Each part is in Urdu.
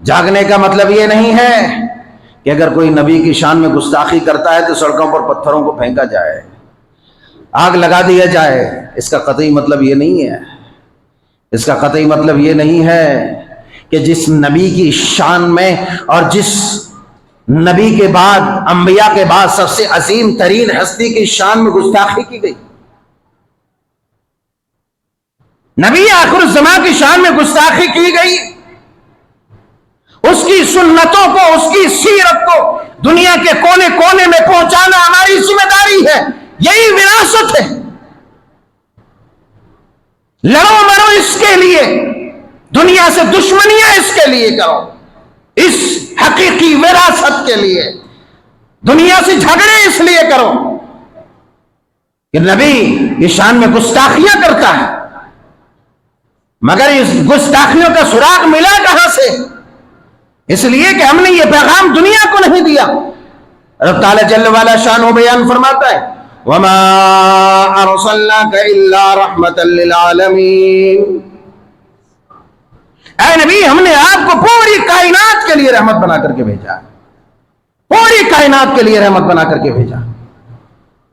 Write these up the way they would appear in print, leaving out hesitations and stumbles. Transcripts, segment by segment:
جھاگنے کا مطلب یہ نہیں ہے کہ اگر کوئی نبی کی شان میں گستاخی کرتا ہے تو سڑکوں پر پتھروں کو پھینکا جائے، آگ لگا دیا جائے۔ اس کا قطعی مطلب یہ نہیں ہے۔ اس کا قطعی مطلب یہ نہیں ہے کہ جس نبی کی شان میں اور جس نبی کے بعد، انبیاء کے بعد سب سے عظیم ترین ہستی کی شان میں گستاخی کی گئی، نبی آخر الزمان کی شان میں گستاخی کی گئی، اس کی سنتوں کو، اس کی سیرت کو دنیا کے کونے کونے میں پہنچانا ہماری ذمہ داری ہے، یہی وراثت ہے۔ لڑو مرو اس کے لیے، دنیا سے دشمنیاں اس کے لیے کرو، اس حقیقی وراثت کے لیے۔ دنیا سے جھگڑے اس لیے کرو کہ نبی یہ شان میں گستاخیاں کرتا ہے، مگر اس گستاخیوں کا سراغ ملا کہاں سے؟ اس لیے کہ ہم نے یہ پیغام دنیا کو نہیں دیا۔ رب تعالی جل وعلا شانہ بیان فرماتا ہے وَمَا أَرْسَلْنَاكَ إِلَّا رَحْمَةً لِّلْعَالَمِينَ، اے نبی ہم نے آپ کو پوری کائنات کے لیے رحمت بنا کر کے بھیجا، پوری کائنات کے لیے رحمت بنا کر کے بھیجا،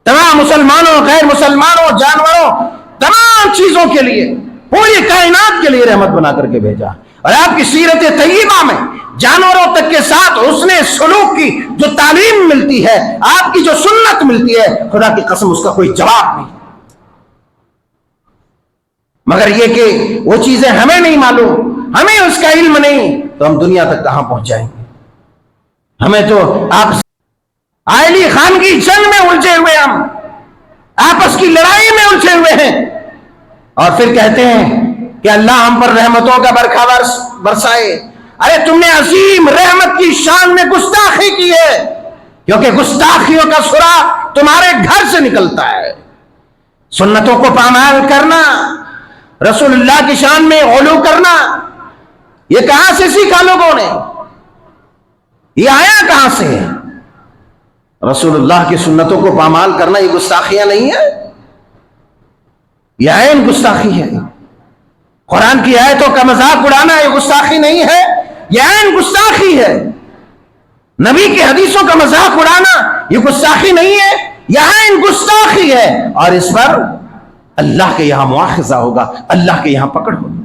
تمام مسلمانوں، غیر مسلمانوں، جانوروں، تمام چیزوں کے لیے، پوری کائنات کے لیے رحمت بنا کر کے بھیجا۔ اور آپ کی سیرت طیبہ میں جانوروں تک کے ساتھ حسن سلوک کی جو تعلیم ملتی ہے، آپ کی جو سنت ملتی ہے، خدا کی قسم اس کا کوئی جواب نہیں۔ مگر یہ کہ وہ چیزیں ہمیں نہیں معلوم، ہمیں اس کا علم نہیں، تو ہم دنیا تک کہاں پہنچ جائیں گے؟ ہمیں تو آپ آئلی خان کی جنگ میں الجھے ہوئے، ہم آپس کی لڑائی میں الجھے ہوئے ہیں، اور پھر کہتے ہیں کہ اللہ ہم پر رحمتوں کا برکھا برسائے۔ ارے تم نے عظیم رحمت کی شان میں گستاخی کی ہے، کیونکہ گستاخیوں کا سراغ تمہارے گھر سے نکلتا ہے۔ سنتوں کو پامال کرنا، رسول اللہ کی شان میں غلو کرنا، یہ کہاں سے سیکھا لوگوں نے؟ یہ آیا کہاں سے؟ رسول اللہ کی سنتوں کو پامال کرنا یہ گستاخیاں نہیں ہے، یہ عین گستاخی ہے۔ قرآن کی آیتوں کا مذاق اڑانا یہ گستاخی نہیں ہے، یہ عین گستاخی ہے۔ نبی کی حدیثوں کا مذاق اڑانا یہ گستاخی نہیں ہے، یہ عین گستاخی ہے، اور اس پر اللہ کے یہاں مواخذہ ہوگا، اللہ کے یہاں پکڑ ہوگی۔